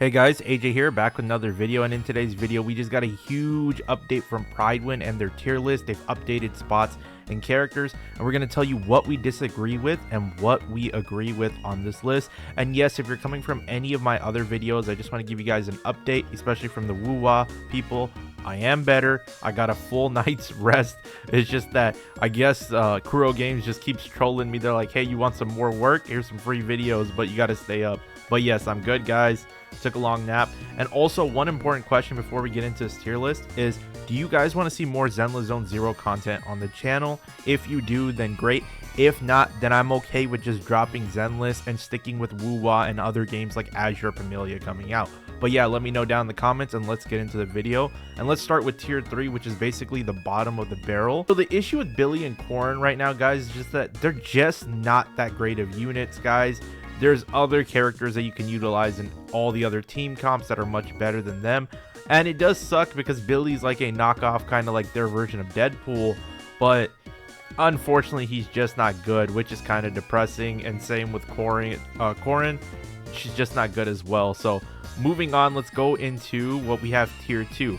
Hey guys, AJ here, back with another video, and in today's video we just got a huge update from Prydwen and their tier list. They've updated spots and characters, and we're going to tell you what we disagree with and what we agree with on this list. And yes, if you're coming from any of my other videos, I just want to give you guys an update, especially from the woo-wah people. I am better. I got a full night's rest. It's just that I guess Kuro Games just keeps trolling me. They're like, hey, you want some more work? Here's some free videos, but you got to stay up. But yes, I'm good, guys. Took a long nap. And also, one important question before we get into this tier list is, do you guys want to see more Zenless Zone Zero content on the channel? If you do, then great. If not, then I'm okay with just dropping Zenless and sticking with Woo-Wah and other games like Azure Pamelia coming out. But yeah, let me know down in the comments and let's get into the video. And let's start with tier 3, which is basically the bottom of the barrel. So the issue with Billy and Corrin right now, guys, is just that they're just not that great of units, guys. There's other characters that you can utilize in all the other team comps that are much better than them. And it does suck because Billy's like a knockoff, kind of like their version of Deadpool. But unfortunately, he's just not good, which is kind of depressing. And same with Corrin. She's just not good as well. So moving on, let's go into what we have tier 2.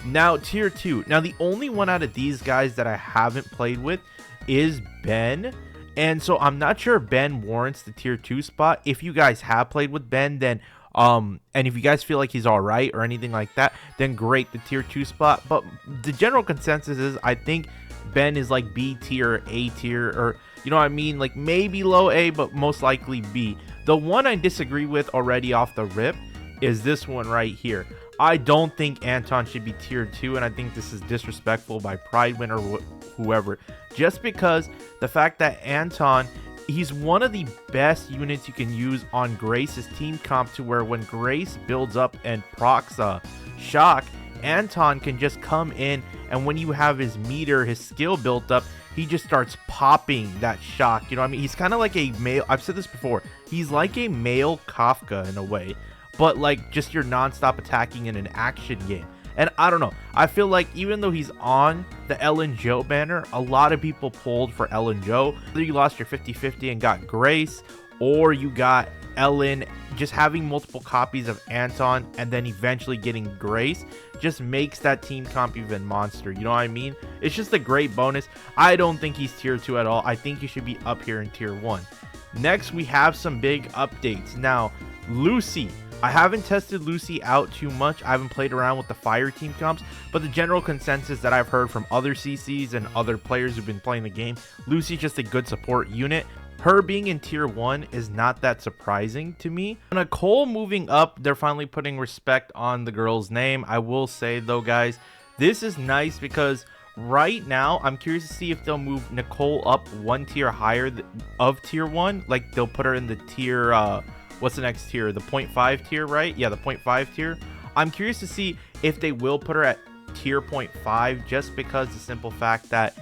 Now, tier 2. Now, the only one out of these guys that I haven't played with is Ben. And so I'm not sure if Ben warrants the tier 2 spot. If you guys have played with Ben, then and if you guys feel like he's all right or anything like that, then great, the tier 2 spot. But the general consensus is I think Ben is like B tier or A tier, or you know what I mean, like maybe low A, but most likely B. The one I disagree with already off the rip is this one right here. I don't think Anton should be tier 2, and I think this is disrespectful by Prydwen or whoever, just because the fact that Anton, he's one of the best units you can use on Grace's team comp, to where when Grace builds up and procs shock, Anton can just come in, and when you have his meter, his skill built up, he just starts popping that shock. You know what I mean? He's kind of like a male, I've said this before, he's like a male Kafka in a way, but like just your non-stop attacking in an action game. And I don't know, I feel like even though he's on the Ellen Joe banner, a lot of people pulled for Ellen Joe. Whether you lost your 50-50 and got Grace, or you got Ellen, just having multiple copies of Anton and then eventually getting Grace just makes that team comp even monster. You know what I mean? It's just a great bonus. I don't think he's tier 2 at all. I think he should be up here in tier 1. Next, we have some big updates. Now, Lucy. I haven't tested Lucy out too much. I haven't played around with the fire team comps, but the general consensus that I've heard from other CCs and other players who've been playing the game, Lucy's just a good support unit. Her being in tier 1 is not that surprising to me. Nicole moving up, they're finally putting respect on the girl's name. I will say though, guys, this is nice because right now I'm curious to see if they'll move Nicole up one tier higher of tier 1. Like they'll put her in the tier what's the next tier? The 0.5 tier, right? Yeah, the 0.5 tier. I'm curious to see if they will put her at tier 0.5, just because the simple fact that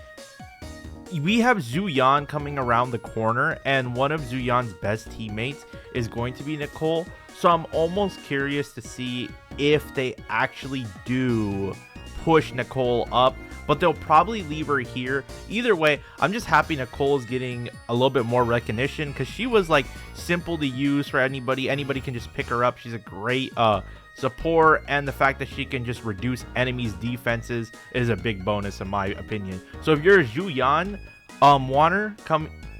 we have Zuyan coming around the corner, and one of Zuyan's best teammates is going to be Nicole. So I'm almost curious to see if they actually do push Nicole up, but they'll probably leave her here. Either way, I'm just happy Nicole's getting a little bit more recognition, because she was like simple to use for anybody. Anybody can just pick her up. She's a great support, and the fact that she can just reduce enemies' defenses is a big bonus in my opinion. So if you're a Zuyan wanter,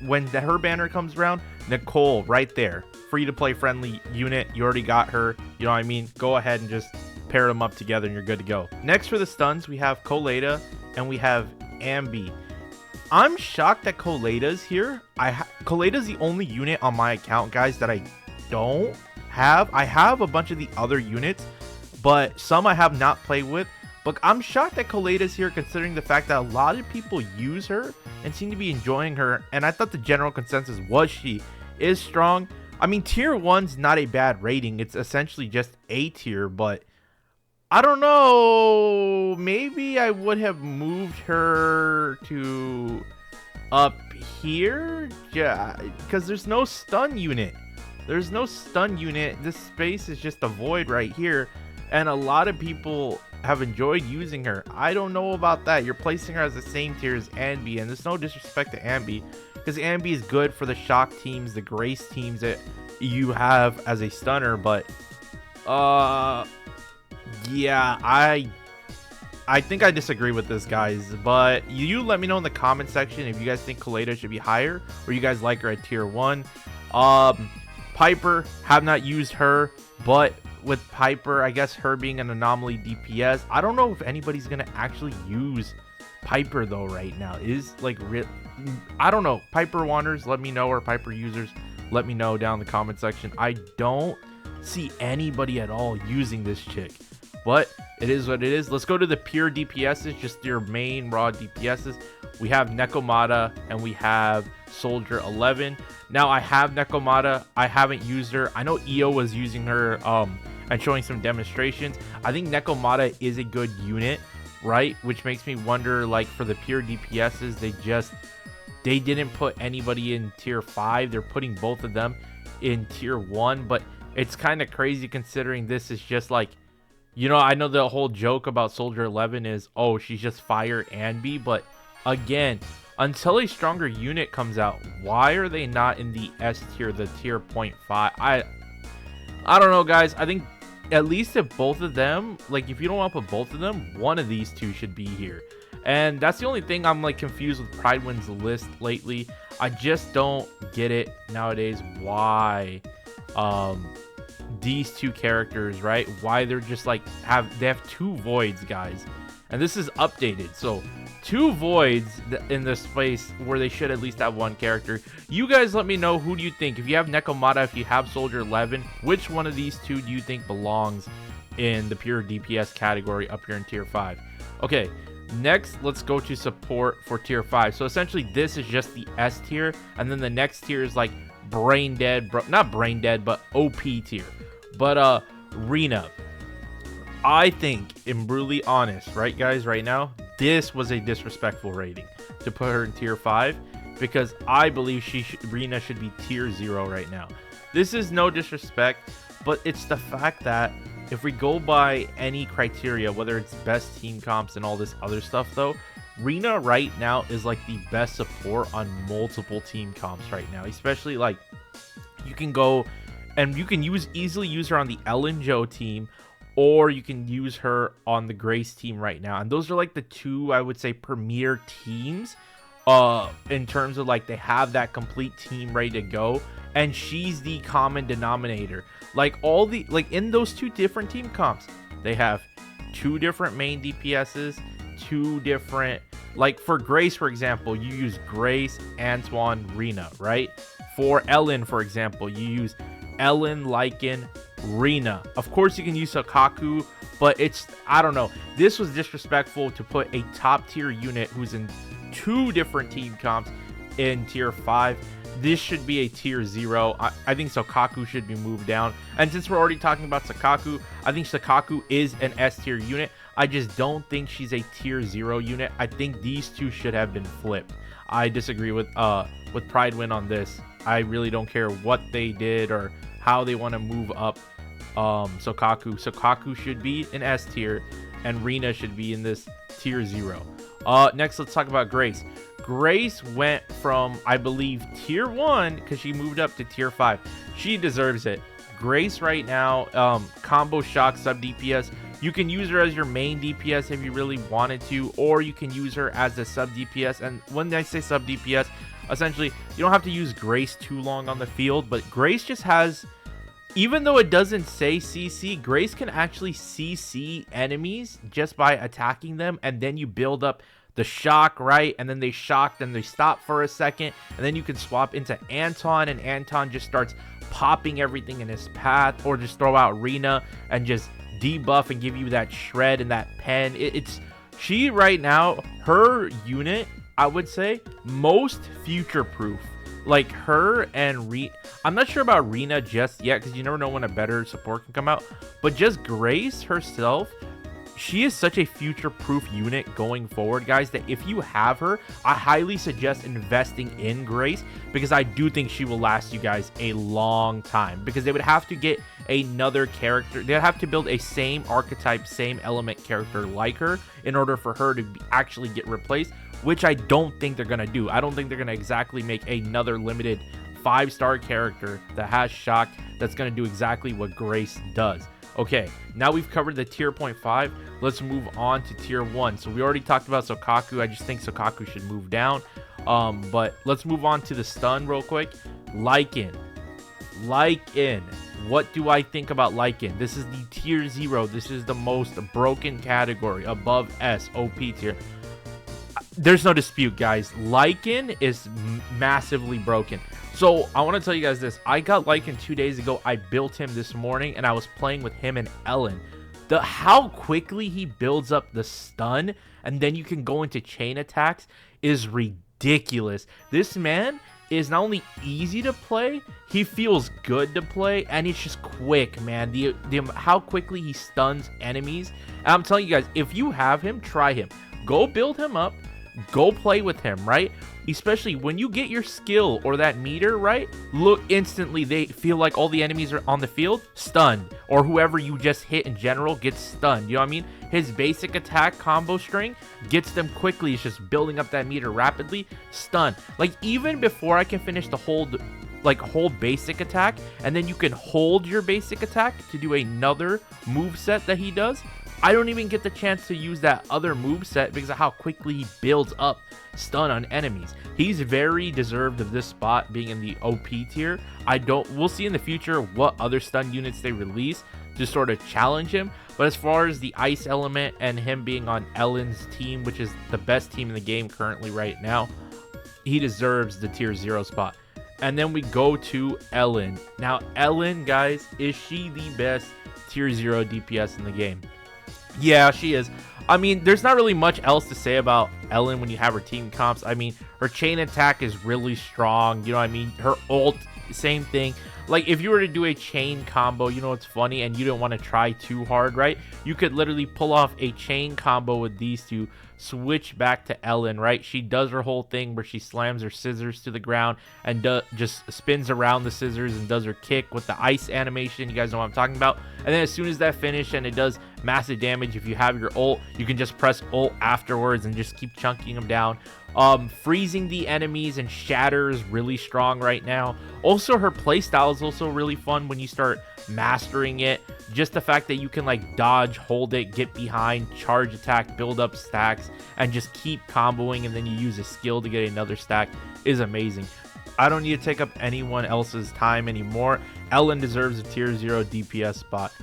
when her banner comes around, Nicole right there, free to play friendly unit. You already got her, you know what I mean? Go ahead and just pair them up together and you're good to go. Next for the stuns, we have Coleta and we have Ambi. I'm shocked that Coleta's here. Coleta's the only unit on my account, guys, that I don't have. I have a bunch of the other units, but some I have not played with. But I'm shocked that Coleta's here, considering the fact that a lot of people use her and seem to be enjoying her. And I thought the general consensus was she is strong. I mean, tier 1's not a bad rating. It's essentially just A tier, but I don't know, maybe I would have moved her to up here, yeah, because there's no stun unit. There's no stun unit. This space is just a void right here, and a lot of people have enjoyed using her. I don't know about that. You're placing her as the same tier as Ambi, and there's no disrespect to Ambi, because Ambi is good for the shock teams, the Grace teams that you have as a stunner, but Uh, yeah, I think I disagree with this, guys. But you let me know in the comment section if you guys think Kaleda should be higher or you guys like her at tier 1. Piper, have not used her, but with Piper, I guess her being an anomaly DPS, I don't know if anybody's gonna actually use Piper though right now. Is like I don't know. Piper wanders, let me know, or Piper users, let me know down in the comment section. I don't see anybody at all using this chick, but it is what it is. Let's go to the pure DPSs, just your main raw DPSs. We have Nekomata and we have Soldier 11. Now I have Nekomata, I haven't used her. I know EO was using her and showing some demonstrations. I think Nekomata is a good unit, right? Which makes me wonder, like, for the pure DPSs, they didn't put anybody in tier 5. They're putting both of them in tier 1, but it's kind of crazy considering this is just like, you know, I know the whole joke about Soldier 11 is, oh, she's just fire and B, but again, until a stronger unit comes out, why are they not in the S tier, the tier 0.5? I don't know, guys. I think at least if both of them, like, if you don't want to put both of them, one of these two should be here. And that's the only thing I'm like confused with Prydwen's list lately. I just don't get it nowadays why these two characters, right? Why they're just like they have 2 voids, guys. And this is updated. So 2 voids in this space where they should at least have 1 character. You guys let me know, who do you think? If you have Nekomata, if you have Soldier 11, which one of these 2 do you think belongs in the pure DPS category up here in tier 5? Okay, next let's go to support for tier 5. So essentially this is just the S tier, and then the next tier is like brain dead, not brain dead, but OP tier. But Rena, I think, I'm brutally honest, right, guys, right now, this was a disrespectful rating to put her in tier 5, because I believe Rena should be tier 0 right now. This is no disrespect, but it's the fact that if we go by any criteria, whether it's best team comps and all this other stuff, though, Rena right now is like the best support on multiple team comps right now. Especially, like, you can go and you can easily use her on the Ellen Joe team, or you can use her on the Grace team right now. And those are like the 2, I would say, premier teams in terms of, like, they have that complete team ready to go, and she's the common denominator. Like, all the, like, in those 2 different team comps, they have 2 different main DPSs, 2 different, like, for Grace, for example, you use Grace, Antoine, Rena, right? For Ellen, for example, you use Ellen, Lycan, Rena. Of course, you can use Sakaku, but it's, I don't know. This was disrespectful to put a top tier unit who's in 2 different team comps in tier 5. This should be a tier 0. I think Sakaku should be moved down. And since we're already talking about Sakaku, I think Sakaku is an S tier unit. I just don't think she's a tier 0 unit. I think these 2 should have been flipped. I disagree with Prydwen on this. I really don't care what they did or how they want to move up Sakaku. Sakaku should be an S tier, and Rena should be in this tier 0. Next, let's talk about Grace. Grace went from, I believe, tier 1 because she moved up to tier 5. She deserves it. Grace right now, combo shock sub DPS. You can use her as your main DPS if you really wanted to, or you can use her as a sub DPS. And when I say sub DPS, essentially, you don't have to use Grace too long on the field, but Grace just has, even though it doesn't say CC, Grace can actually CC enemies just by attacking them, and then you build up the shock, right? And then they shock, then they stop for a second, and then you can swap into Anton, and Anton just starts popping everything in his path, or just throw out Rena and just debuff and give you that shred and that pen. She right now, her unit, I would say, most future proof. Like her and I'm not sure about Rena just yet, because you never know when a better support can come out, but just Grace herself, she is such a future-proof unit going forward, guys, that if you have her, I highly suggest investing in Grace, because I do think she will last you guys a long time, because they would have to get another character. They'd have to build a same archetype, same element character like her in order for her to actually get replaced, which I don't think they're going to do. I don't think they're going to exactly make another limited 5-star character that has shock that's going to do exactly what Grace does. Okay, now we've covered the tier 0.5. Let's move on to tier 1. So we already talked about Sokaku. I just think Sokaku should move down. But let's move on to the stun real quick. Lycan. What do I think about Lycan? This is the tier 0. This is the most broken category above S, OP tier. There's no dispute, guys. Lycan is massively broken. So I want to tell you guys this. I got Lycan 2 days ago. I built him this morning, and I was playing with him and Ellen. How quickly he builds up the stun, and then you can go into chain attacks is ridiculous. This man is not only easy to play, he feels good to play, and it's just quick, man. How quickly he stuns enemies. And I'm telling you guys, if you have him, try him. Go build him up. Go play with him, right? Especially when you get your skill or that meter, right? Look, instantly they feel like all the enemies are on the field stunned, or whoever you just hit in general gets stunned. You know what I mean? His basic attack combo string gets them quickly. It's just building up that meter rapidly. Stun. Like, even before I can finish the hold basic attack, and then you can hold your basic attack to do another move set that he does. I don't even get the chance to use that other move set because of how quickly he builds up stun on enemies. He's very deserved of this spot being in the OP tier. We'll see in the future what other stun units they release to sort of challenge him. But as far as the ice element and him being on Ellen's team, which is the best team in the game currently right now, he deserves the tier 0 spot. And then we go to Ellen. Now, Ellen, guys, is she the best tier 0 DPS in the game? Yeah, she is. I mean, there's not really much else to say about Ellen when you have her team comps. I mean, her chain attack is really strong. You know what I mean? Her ult, same thing. Like, if you were to do a chain combo, you know, it's funny, and you don't want to try too hard, right? You could literally pull off a chain combo with these two, switch back to Ellen, right? She does her whole thing where she slams her scissors to the ground and just spins around the scissors and does her kick with the ice animation. You guys know what I'm talking about. And then as soon as that finishes and it does massive damage, if you have your ult, you can just press ult afterwards and just keep chunking them down. Freezing the enemies and shatter is really strong right now. Also, her playstyle is also really fun when you start mastering it. Just the fact that you can like dodge, hold it, get behind, charge attack, build up stacks, and just keep comboing, and then you use a skill to get another stack is amazing. I don't need to take up anyone else's time anymore. Ellen deserves a tier 0 DPS spot.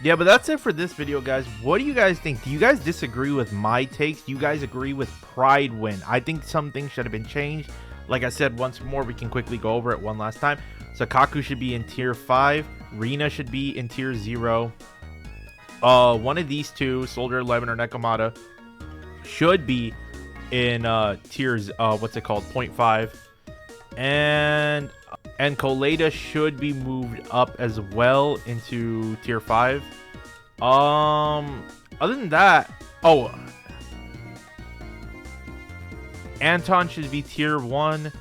Yeah, but that's it for this video, guys. What do you guys think? Do you guys disagree with my takes? Do you guys agree with Prydwen? I think some things should have been changed. Like I said, once more, we can quickly go over it one last time. Sokaku should be in tier 5. Rina should be in tier 0. One of these two, Soldier 11 or Nekomata, should be in tiers, what's it called, 0.5. And Colada should be moved up as well into tier 5. Other than that, Anton should be tier 1,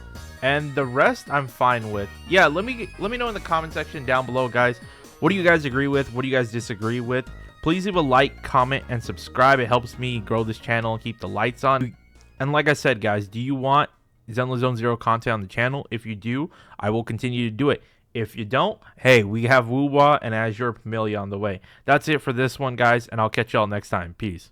and the rest I'm fine with. Yeah, let me know in the comment section down below, guys. What do you guys agree with? What do you guys disagree with? Please leave a like, comment, and subscribe. It helps me grow this channel and keep the lights on. And like I said, guys, do you want Zenless Zone Zero content on the channel? If you do, I will continue to do it. If you don't, hey, we have Wuwa and Azure Pamelia on the way. That's it for this one, guys, and I'll catch y'all next time. Peace.